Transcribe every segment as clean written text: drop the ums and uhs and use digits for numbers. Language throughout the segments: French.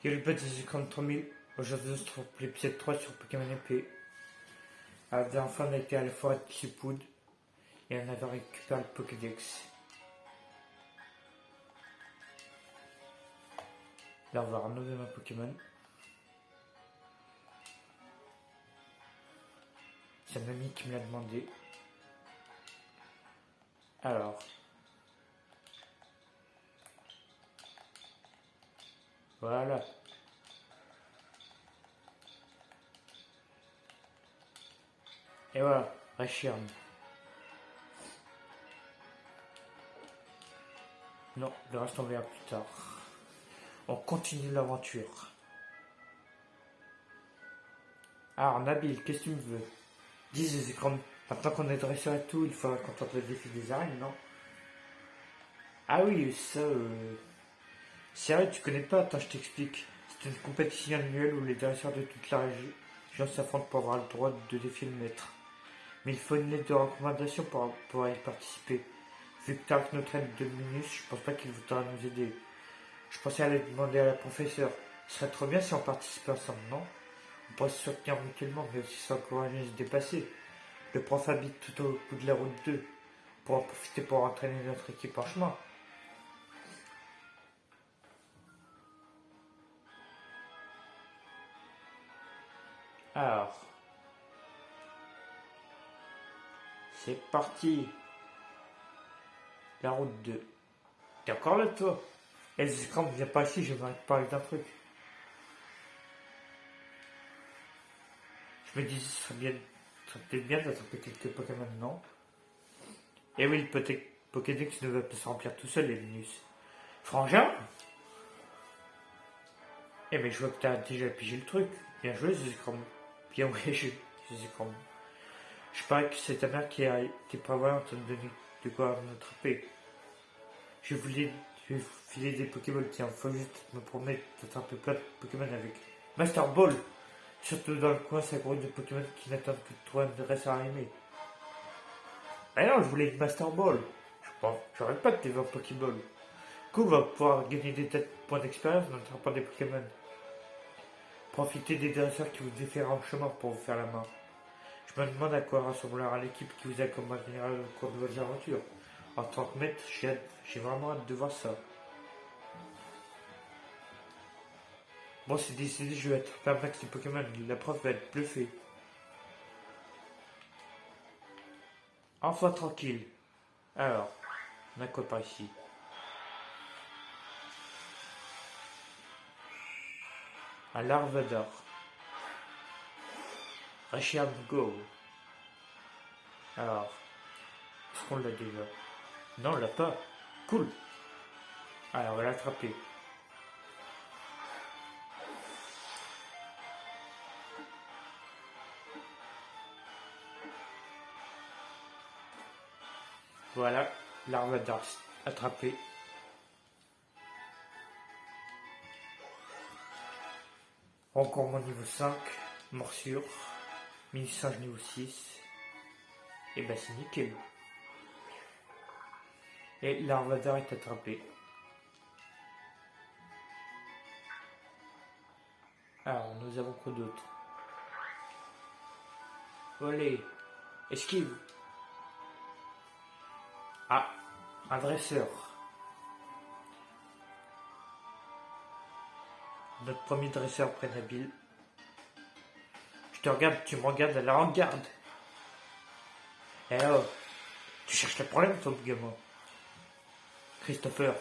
Yo les potes, c'est 3000. Aujourd'hui, on se retrouve pour l'épisode 3 sur Pokémon épée. La dernière fois, on a été à la forêt de Chipwood et on avait récupéré le Pokédex. Là, on va renouveler ma Pokémon. C'est un ami qui me l'a demandé. Alors. Voilà. Et voilà, Reshiram. Non, le reste on verra plus tard. On continue l'aventure. Alors Nabil, qu'est-ce que tu me veux? Dis les écrans. Maintenant qu'on est dressé à tout, il faudra qu'on tente le défi des arènes, non? Ah oui, ça. C'est vrai, tu connais pas, attends, je t'explique. C'est une compétition annuelle où les dresseurs de toute la région s'affrontent pour avoir le droit de défier le maître. Mais il faut une lettre de recommandation pour pouvoir y participer. Vu que t'as notre aide de Minus, je pense pas qu'il voudra nous aider. Je pensais aller demander à la professeure. Ce serait trop bien si on participait ensemble, non? On pourrait se soutenir mutuellement, mais aussi s'encourager à se dépasser. Le prof habite tout au bout de la route 2. Pour en profiter pour entraîner notre équipe en chemin. Alors, c'est parti. La route 2. T'es encore là, toi? Eh, quand viens pas ici, je vais te parler d'un truc. Je me disais, ce serait peut-être bien d'attraper quelques Pokémon, non? Eh oui, le Pokédex ne va pas se remplir tout seul, les Linus. Frangin? Eh, mais je vois que t'as déjà pigé le truc. Bien joué, Zizikram. Bien ouais, Zizikram. Je parie que c'est ta mère qui a été prévoyante de me donner de quoi m'attraper. Je voulais lui filer des Pokéballs, tiens, faut juste me promettre d'attraper plein de Pokémon avec. Master Ball! Surtout dans le coin, ça grouille de Pokémon qui n'attendent que de trouver un dresseur à aimer. Mais non, je voulais une Master Ball. J'aurais pas de tes 20 Pokéball. Coup va pouvoir gagner des points d'expérience en attrapant des Pokémon. Profitez des dresseurs qui vous défieront en chemin pour vous faire la main. Je me demande à quoi ressemblera l'équipe qui vous accompagnera au cours de votre aventure. En tant que maître, j'ai vraiment hâte de voir ça. Bon, c'est décidé, je vais être un max de Pokémon. La prof va être bluffée. Enfin tranquille. Alors, on a quoi par ici? Un Larvador. Reshiram Go. Alors, est-ce qu'on l'a déjà? Non, on l'a pas. Cool. Alors, on va l'attraper. Voilà, Larvador attrapé. Encore mon niveau 5. Morsure. Mini-singe niveau 6. Et bah c'est nickel. Et Larvador est attrapé. Alors, nous avons quoi d'autre? Allez, esquive. Ah, un dresseur. Notre premier dresseur près Nabil. Je te regarde, tu me regardes, alors en garde. Eh oh, tu cherches le problème, toi, gamin. Christopher,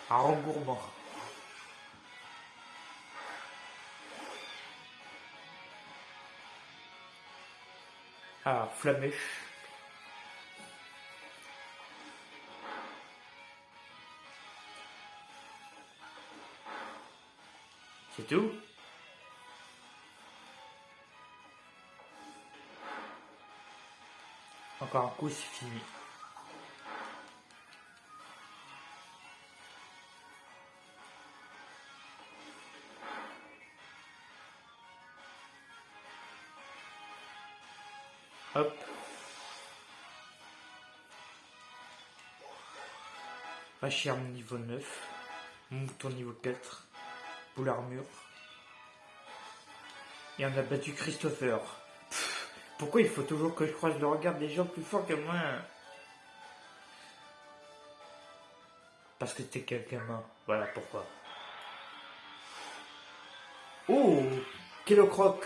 un rang gourmand. Ah, Flamèche. C'est tout? Encore un coup, c'est fini. Hop. Reshiram niveau 9. Mouton niveau 4. boule armure. Et on a battu Christopher. Pourquoi il faut toujours que je croise le regard des gens plus forts que moi? Parce que t'es quel gamin. Voilà pourquoi. Oh, quel croc.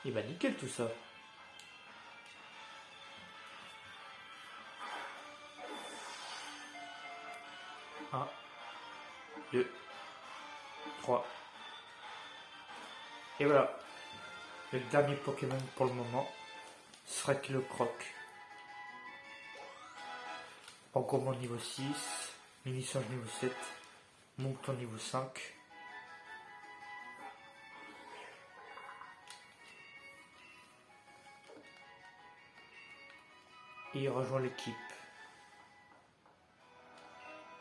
Il m'a nickel tout ça. Un, 2, 3. Et voilà. Le dernier Pokémon pour le moment sera Kilocroc. Encombrement niveau 6. Mini-singe niveau 7. Monton niveau 5. Et il rejoint l'équipe.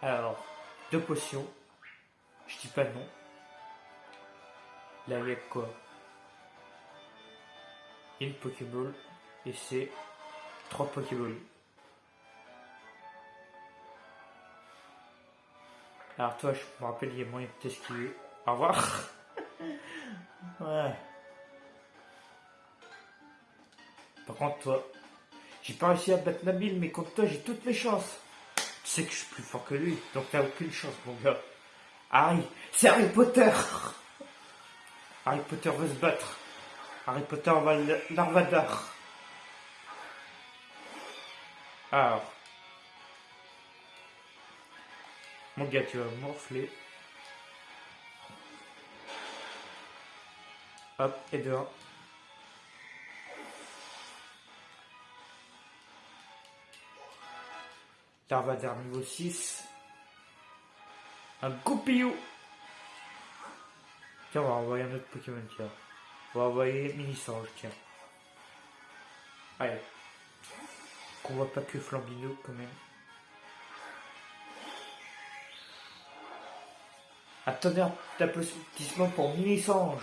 Alors, 2 potions. Je dis pas non. Là, il y a quoi? Il y a une Pokéball. Et c'est 3 Pokéballs. Alors toi, je me rappelle, il y a moyen de t'esquiver. Au revoir. Ouais. Par contre, toi, j'ai pas réussi à battre Nabil, mais contre toi, j'ai toutes mes chances. Tu sais que je suis plus fort que lui, donc t'as aucune chance, mon gars. Harry, c'est Harry Potter. Harry Potter veut se battre. Harry Potter va l'Arvadar. Alors. Mon gars, tu vas morfler. Hop, et de 1. Darvadar niveau 6. Un Goupillou. Tiens, on va envoyer un autre Pokémon, tiens. On va envoyer Mini-Singe, tiens. Allez. Qu'on voit pas que Flambino, quand même. Attendez d'applaudissement pour Mini-Singe.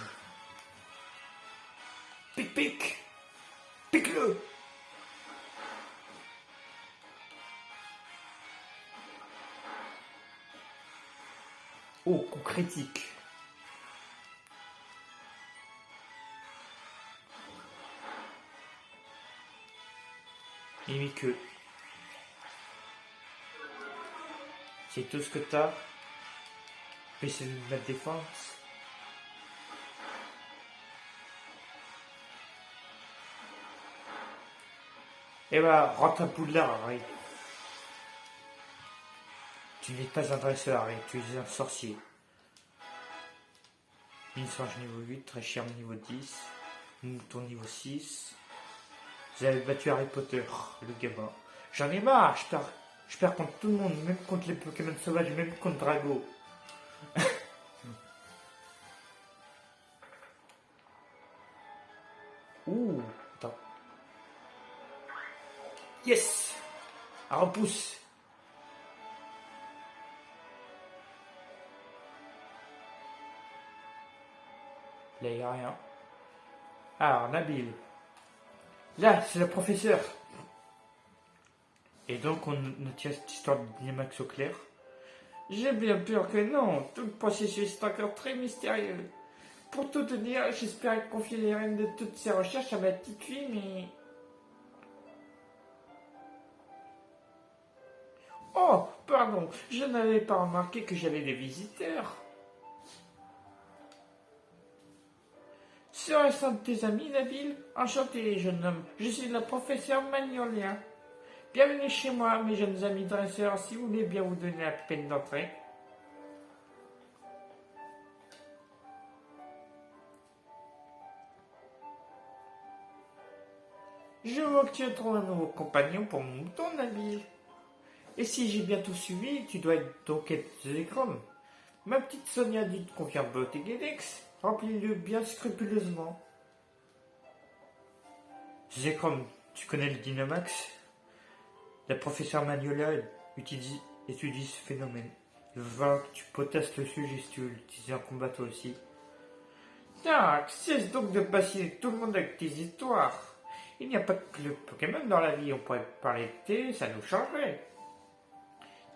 Pique, pique. Pique-le. Oh, coup critique. Limite que. C'est tout ce que t'as. Mais c'est de la défense. Et bah, rentre un Poudlard, Harry. Tu n'es pas un dresseur, Harry, tu es un sorcier. Mini-Singe niveau 8, Tréchère niveau 10, Mouton niveau 6. Vous avez battu Harry Potter, le gamin. J'en ai marre, je perds contre tout le monde, même contre les Pokémon sauvages, même contre Drago. Ouh, attends. Yes! Un repousse. Là, il n'y a rien. Alors, Nabil. Là, c'est le professeur. Et donc, on tient cette histoire de Dynamax au clair. J'ai bien peur que non. Tout le processus est encore très mystérieux. Pour tout te dire, j'espérais confier les rênes de toutes ces recherches à ma petite fille, mais... Oh, pardon, je n'avais pas remarqué que j'avais des visiteurs. Serait-ce un de tes amis, Nabil? Enchanté, jeune homme. Je suis le professeur Magnolia. Bienvenue chez moi, mes jeunes amis dresseurs, si vous voulez bien vous donner la peine d'entrer. Je vois que tu as trouvé un nouveau compagnon pour mon mouton, Nabil. Et si j'ai bien tout suivi, tu dois donc être Zekrom. Ma petite Sonia dit de confier un Botéguédex. Remplis-le bien scrupuleusement. Zekrom, tu connais le Dynamax? La professeure Magnolia étudie ce phénomène. Il va falloir que tu potasses le sujet si tu veux l'utiliser en combat toi aussi. Tac, cesse donc de passer tout le monde avec tes histoires. Il n'y a pas que le Pokémon dans la vie, on pourrait parler de thé, ça nous changerait.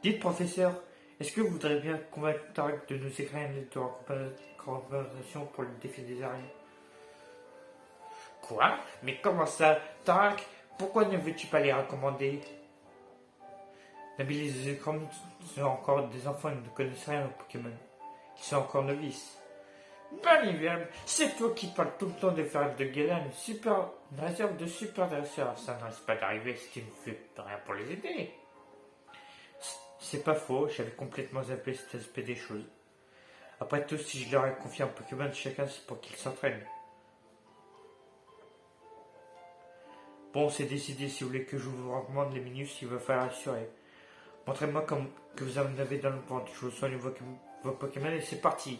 Dites professeur, Est-ce que vous voudriez bien convaincre Tarek de nous écrire une lettre de recommandation pour le défi des araignées? Quoi? Mais comment ça, Tarek? Pourquoi ne veux-tu pas les recommander? Nabil et Zekrom sont encore des enfants et ne connaissent rien aux Pokémon. Ils sont encore novices. Balivium, c'est toi qui parles tout le temps de faire de Galan une réserve de super dresseurs. Ça ne risque pas d'arriver si tu ne fais rien pour les aider. C'est pas faux, j'avais complètement zappé cet aspect des choses. Après tout, si je leur ai confié un Pokémon de chacun, c'est pour qu'ils s'entraînent. Bon, c'est décidé, si vous voulez que je vous recommande les minus, il va falloir assurer. Montrez-moi comme que vous en avez dans le ventre. Je vous soigne vos Pokémon et c'est parti.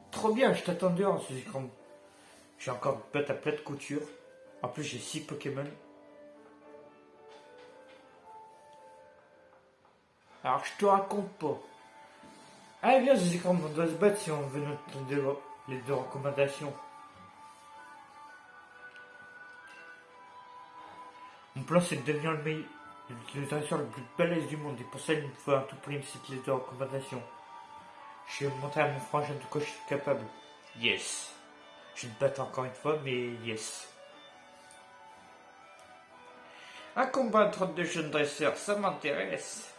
Trop bien, je t'attends dehors, ce écran. J'ai encore une boîte à plat de couture. En plus, j'ai 6 Pokémon. Alors, je te raconte pas. Allez, viens, ce écran, on doit se battre si on veut les deux recommandations. Mon plan, c'est de devenir le dresseur le plus balèze du monde. Et pour ça, il me faut à tout prix une petite lettre de recommandation. Je vais montrer à mon frangin de quoi je suis capable. Yes. Je vais te battre encore une fois, mais yes. Un combat entre deux jeunes dresseurs, ça m'intéresse.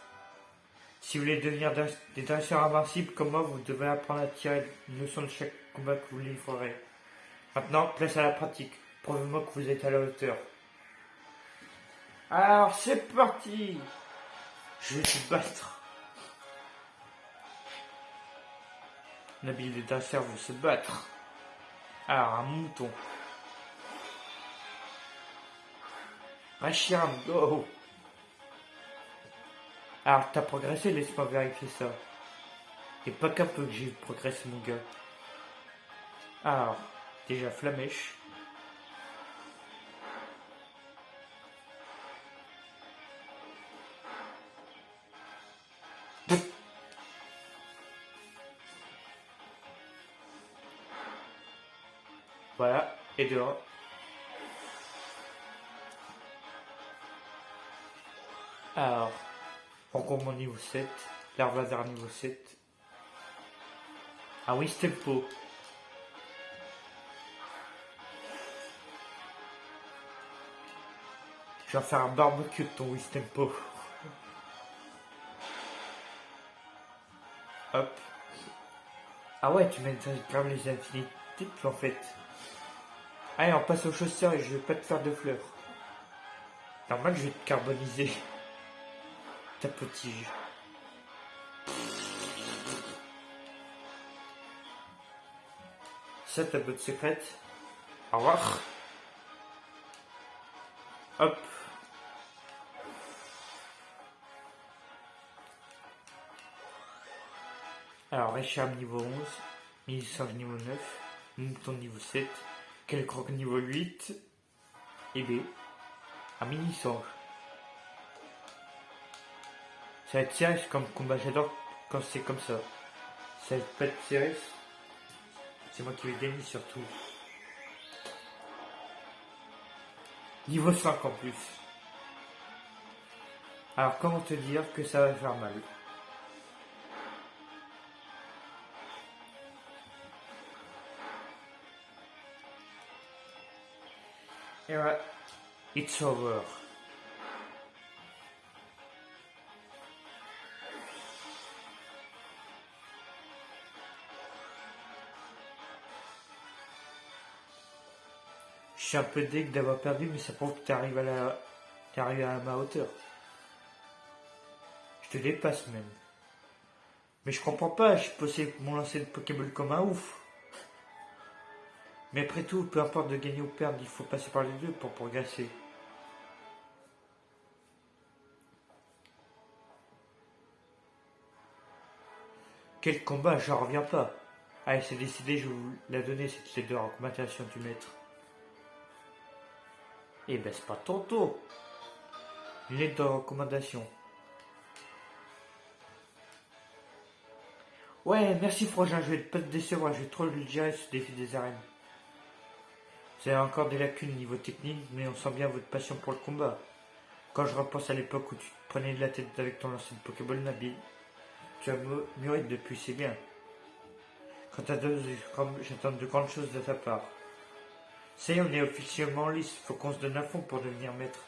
Si vous voulez devenir des dresseurs invincibles comme moi, vous devez apprendre à tirer une leçon de chaque combat que vous livrerez. Maintenant, place à la pratique. Prouvez-moi que vous êtes à la hauteur. Alors, c'est parti. Je vais te battre. Nabil et dresseurs vont se battre. Alors, un mouton. Reshiram, go. Alors, t'as progressé, laisse-moi vérifier ça. Et pas qu'un peu que j'ai progressé, mon gars. Alors, déjà Flamèche. Voilà, et dehors. Alors, encore mon niveau 7. Larvazar niveau 7. Ah oui, Stempo. Je vais faire un barbecue de ton Wistempo. Hop. Ah ouais, tu mets grave les infinités en fait. Allez, on passe aux chaussures et je vais pas te faire de fleurs. Normal, je vais te carboniser. Ta petite. Ça, ta botte secrète. Au revoir. Hop. Alors, Richard niveau 11. Mini-Singe niveau 9. Mouton niveau 7. Kelcroc niveau 8. Et B. Un Mini-Singe. Ça va être Cyrus comme combat. J'adore quand c'est comme ça. Ça va pas être Cyrus. C'est moi qui vais gagner surtout. Niveau 5 en plus. Alors comment te dire que ça va faire mal? Et ouais, it's over. Je suis un peu deg d'avoir perdu, mais ça prouve que t'es arrivé à ma hauteur. Je te dépasse même. Mais je comprends pas, je possède mon lancer de Pokéball comme un ouf. Mais après tout, peu importe de gagner ou perdre, il faut passer par les deux pour progresser. Quel combat, j'en reviens pas. Allez, c'est décidé, je vais vous la donner, cette lettre de recommandation du maître. Eh ben, c'est pas ton tour. Une lettre de recommandation. Ouais, merci Frangin, je vais pas te décevoir, je vais trop le gérer ce défi des arènes. Vous avez encore des lacunes niveau technique, mais on sent bien votre passion pour le combat. Quand je repense à l'époque où tu te prenais de la tête avec ton lancer de Pokéball Nabil, tu as mûri depuis, c'est bien. Quant à deux, j'attends de grandes choses de ta part. Ça y est, on est officiellement en lice, faut qu'on se donne à fond pour devenir maître.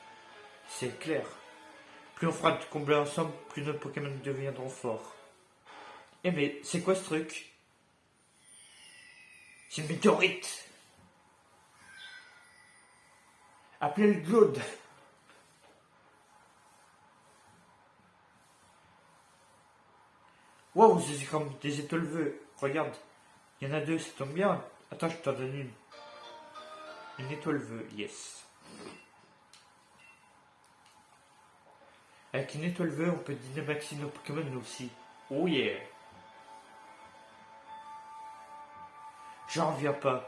C'est clair. Plus on fera de combats ensemble, plus nos Pokémon deviendront forts. Eh mais, c'est quoi ce truc? C'est une météorite. Appelez le Glaude. Wow, c'est comme des étoiles. Regarde, il y en a deux, ça tombe bien. Attends, je t'en donne une. Une étoile vœu, yes. Avec une étoile vœu, on peut dynamaxer nos Pokémon nous aussi. Oh yeah. J'en reviens pas.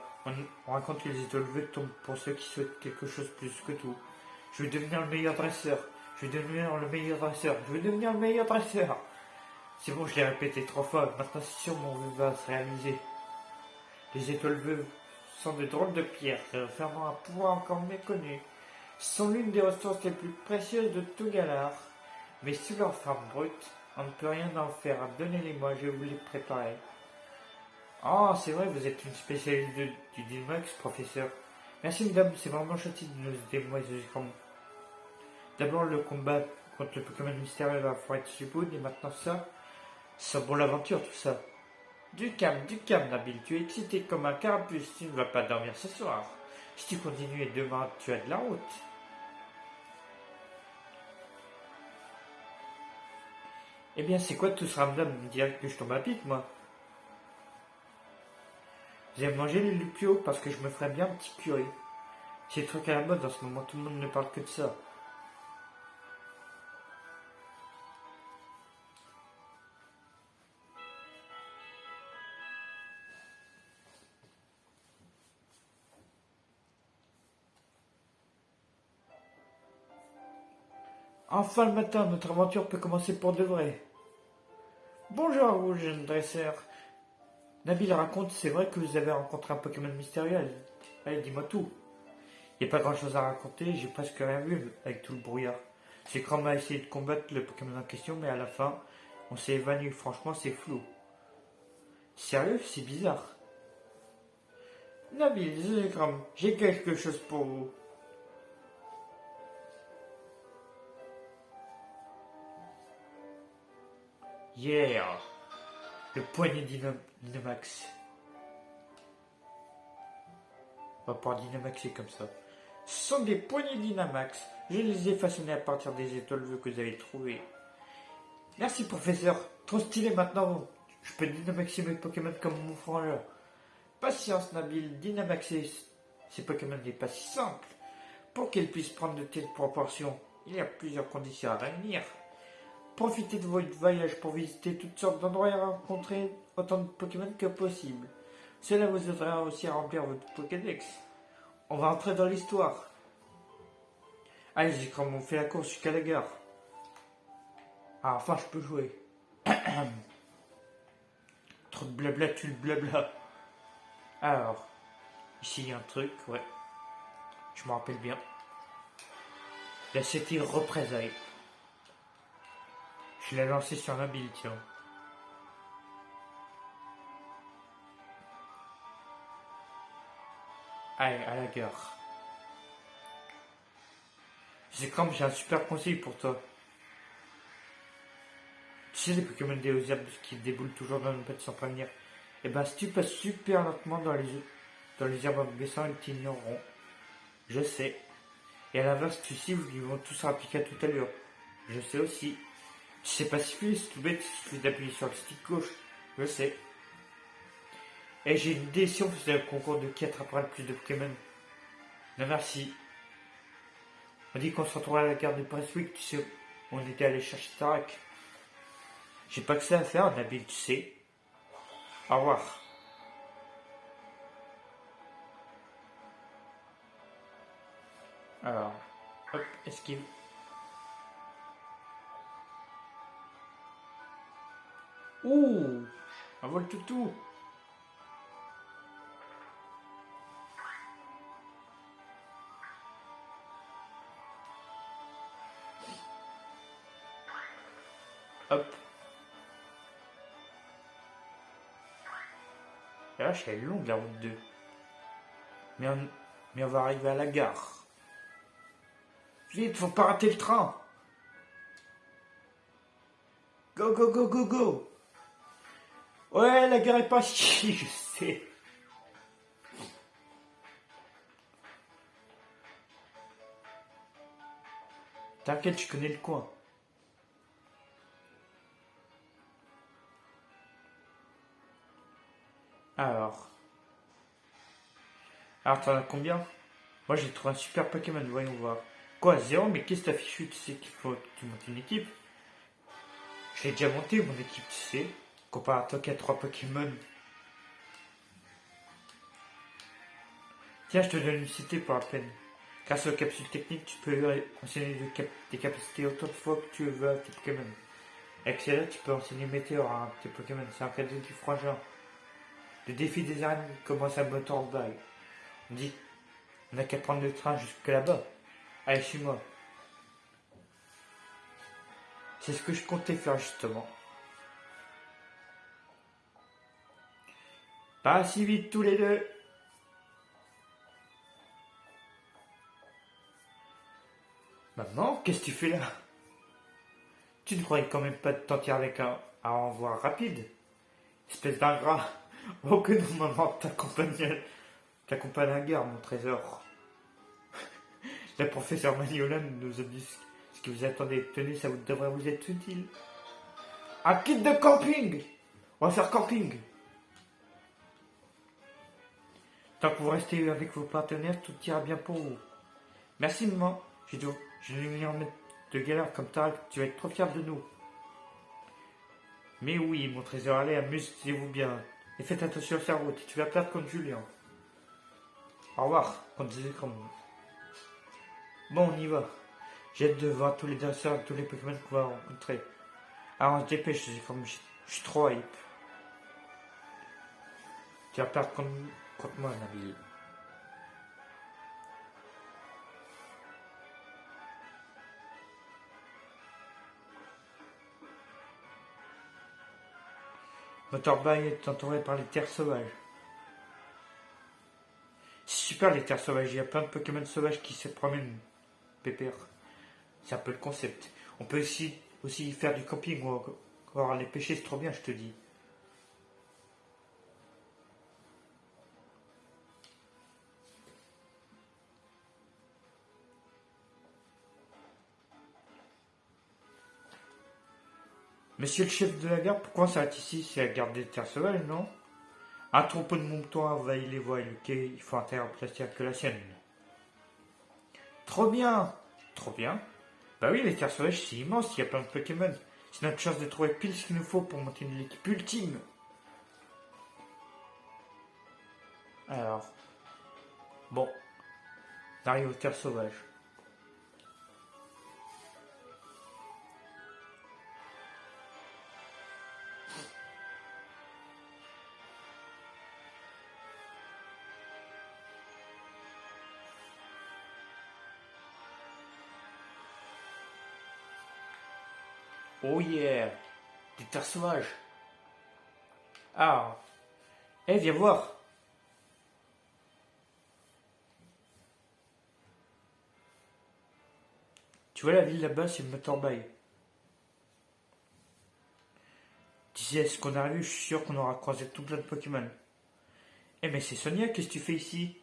On raconte que les étoiles vœux tombent pour ceux qui souhaitent quelque chose plus que tout. Je vais devenir le meilleur dresseur. Je vais devenir le meilleur dresseur. Je vais devenir le meilleur dresseur. C'est bon, je l'ai répété 3 fois. Maintenant, c'est sûr, mon vœu va se réaliser. Les étoiles vœux sont de drôles de pierres, renfermant un pouvoir encore méconnu. Sont l'une des ressources les plus précieuses de tout Galar. Mais sous leur forme brute, on ne peut rien en faire. Donnez-les-moi, je vous les préparer. Ah, c'est vrai, vous êtes une spécialiste du Dynamax, professeur. Merci, madame, c'est vraiment gentil de nous aider, moi, D'abord, le combat contre le Pokémon mystérieux va falloir être Subud, et maintenant ça sent bon l'aventure, tout ça. Du calme, Nabil, tu es excité comme un carapuce, tu ne vas pas dormir ce soir. Si tu continues et demain, tu as de la route. Eh bien, c'est quoi tout ce ramdam? Me dirait que je tombe à pic, moi. Vous allez manger les Lupio parce que je me ferais bien un petit curry. C'est le truc à la mode en ce moment, tout le monde ne parle que de ça. Enfin le matin, notre aventure peut commencer pour de vrai. Bonjour à vous, jeune dresseur. Nabil raconte, c'est vrai que vous avez rencontré un Pokémon mystérieux. Allez, dis-moi tout. Il n'y a pas grand chose à raconter, j'ai presque rien vu avec tout le brouillard. C'est quand m'a essayé de combattre le Pokémon en question, mais à la fin, on s'est évanoui. Franchement, c'est flou. Sérieux, c'est bizarre. Nabil, Zekrom, j'ai quelque chose pour vous. Yeah! Le poignet Dynamax. On va pouvoir Dynamaxer comme ça. Ce sont des poignées Dynamax. Je les ai façonnés à partir des étoiles vœux que vous avez trouvées. Merci, professeur. Trop stylé maintenant. Je peux Dynamaxer mes Pokémon comme mon frangin. Patience, Nabil. Dynamaxer ces Pokémon n'est pas si simple. Pour qu'elles puissent prendre de telles proportions, il y a plusieurs conditions à réunir. Profitez de votre voyage pour visiter toutes sortes d'endroits et rencontrer autant de Pokémon que possible. Cela vous aidera aussi à remplir votre Pokédex. On va entrer dans l'histoire. Allez, j'ai comme on fait la course jusqu'à la gare. Ah, enfin, je peux jouer. Trop de blabla, tu le blabla. Alors, ici il y a un truc, ouais. Je me rappelle bien. Là, c'était représailles. Je l'ai lancé sur Nabil, tiens. Allez, à la gare. C'est comme j'ai un super conseil pour toi. Tu sais les Pokémon des herbes qui déboulent toujours dans une pète sans prévenir. Et ben si tu passes super lentement dans les herbes en baissant, ils t'ignoreront. Je sais. Et à l'inverse, tu cibles, ils vont tous rappliquer à toute allure. Je sais aussi. Tu sais pacifier, c'est tout bête, il suffit d'appuyer sur le stick gauche. Je sais. Et j'ai une idée, si on faisait un concours de qui attrapera le plus de Pokémon. Non merci. On dit qu'on se retrouvera à la gare de Prestwick, tu sais, on était allé chercher Tarak. J'ai pas que ça à faire, Nabil, tu sais. Au revoir. Alors, hop, esquive. Ouh, un vol toutou. Hop. Et là, elle est longue la route 2. Mais on va arriver à la gare. Vite, faut pas rater le train. Go, go, go, go, go. Ouais, la gare est pas ici, je sais. T'inquiète, je connais le coin. Alors, t'en as combien? Moi j'ai trouvé un super Pokémon, voyons voir. Quoi, zéro? Mais qu'est-ce que t'as fichu? Tu sais qu'il faut que tu montes une équipe. Je l'ai déjà monté mon équipe, tu sais. Comparé à toi qui a 3 Pokémon. Tiens, je te donne une cité pour la peine. Grâce aux capsules techniques, tu peux enseigner des capacités autant de fois que tu veux à tes Pokémon. Avec celle-là, tu peux enseigner Météor à tes Pokémon. C'est un cadeau du frangin. Le défi des arènes commence à Motorball. On dit, on n'a qu'à prendre le train jusque là-bas. Allez, suis-moi. C'est ce que je comptais faire justement. Pas si vite tous les deux. Maman, qu'est-ce que tu fais là? Tu ne croyais quand même pas de t'en tirer avec un renvoi rapide? Espèce d'ingrat. Oh que non, maman, t'accompagne à la gare, mon trésor. La professeure Magnola nous a dit ce que vous attendez. Tenez, ça devrait vous être utile. Un kit de camping. On va faire camping. Tant que vous restez avec vos partenaires, tout ira bien pour vous. Merci, maman. Je vais venir en mettre de galère comme ça, tu vas être trop fier de nous. Mais oui, mon trésor, allez, amusez-vous bien. Et faites attention à sa route, tu vas perdre comme Julien. Au revoir, compte des écrans. Bon, on y va. J'ai hâte de voir tous les danseurs et tous les Pokémon qu'on va rencontrer. Alors on se dépêche, je suis trop hype. Tu vas perdre contre moi, Nabil. Motorball est entouré par les terres sauvages. C'est super les terres sauvages, il y a plein de Pokémon sauvages qui se promènent. Pépère. C'est un peu le concept. On peut aussi faire du camping ou encore aller pêcher, c'est trop bien, je te dis. Monsieur le chef de la gare, pourquoi on s'arrête ici? C'est la gare des terres sauvages, non? Un troupeau de moutons envahit les voies et le quai, il faut un terrain plus que la sienne. Trop bien! Trop bien? Bah oui, les terres sauvages, c'est immense, il y a plein de Pokémon. C'est notre chance de trouver pile ce qu'il nous faut pour monter une équipe ultime. Alors, bon, on arrive aux terres sauvages. Oh yeah! Des terres sauvages! Ah! Viens voir! Tu vois la ville là-bas, c'est Motorball. Tu sais ce qu'on a vu, je suis sûr qu'on aura croisé tout plein de Pokémon. Mais c'est Sonia, qu'est-ce que tu fais ici?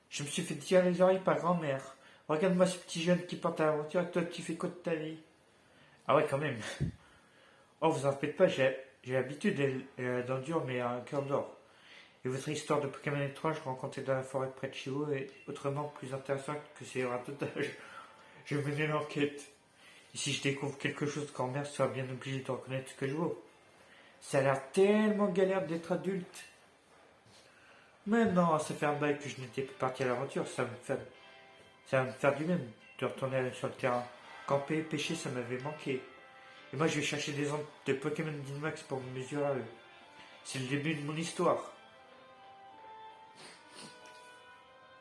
Je me suis fait tirer les oreilles par grand-mère. Regarde-moi ce petit jeune qui porte à l'aventure, et toi tu fais quoi de ta vie? Ah ouais, quand même. Oh, vous en faites pas, j'ai l'habitude d'en dur, mais un cœur d'or. Et votre histoire de Pokémon étrange rencontrée dans la forêt près de chez vous est autrement plus intéressante que ces ratatages. Je vais mener l'enquête. Et si je découvre quelque chose, grand-mère sera bien obligée de reconnaître ce que je vaux. Ça a l'air tellement galère d'être adulte. Mais non, ça fait un bail que je n'étais pas parti à l'aventure, ça va me faire du même de retourner sur le terrain. Camper et pêcher, ça m'avait manqué. Et moi, je vais chercher des ondes de Pokémon Dynamax pour me mesurer à eux. C'est le début de mon histoire.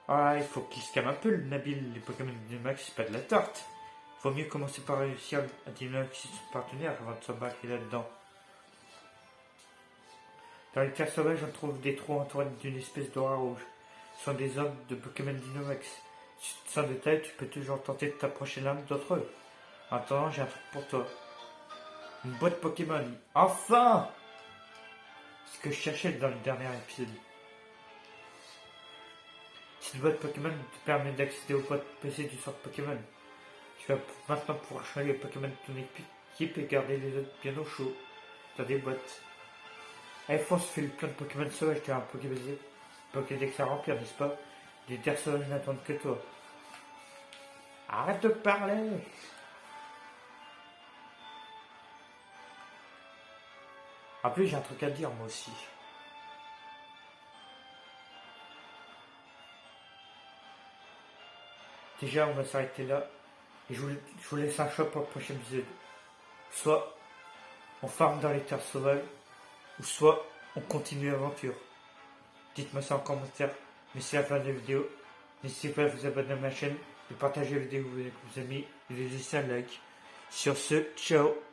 Ah, il faut qu'il se calme un peu, le Nabil. Les Pokémon Dynamax, c'est pas de la tarte. Vaut mieux commencer par réussir à dynamiser son partenaire avant de s'embarquer là-dedans. Dans les terres sauvages, on trouve des trous entourés d'une espèce d'aura rouge. Ce sont des hommes de Pokémon Dynamax. Si tu te sens détail, tu peux toujours tenter de t'approcher l'un d'entre eux. En attendant, j'ai un truc pour toi. Une boîte Pokémon. Enfin! Ce que je cherchais dans le dernier épisode. Cette boîte Pokémon te permet d'accéder aux boîtes PC du centre Pokémon. Tu vas maintenant pouvoir changer les Pokémon de ton équipe et garder les autres bien au chaud dans des boîtes. Allez, fonce, fais le plein de Pokémon sauvages, tu as un Pokédex à remplir, n'est-ce pas? Les terres sauvages n'attendent que toi. Arrête de parler! En plus, j'ai un truc à dire, moi aussi. Déjà, on va s'arrêter là. Et je vous laisse un choix pour le prochain épisode. Soit on farme dans les terres sauvages, ou soit on continue l'aventure. Dites-moi ça en commentaire. Mais c'est la fin de la vidéo. N'hésitez pas à vous abonner à ma chaîne, de partager la vidéo avec vos amis et de laisser un like. Sur ce, ciao!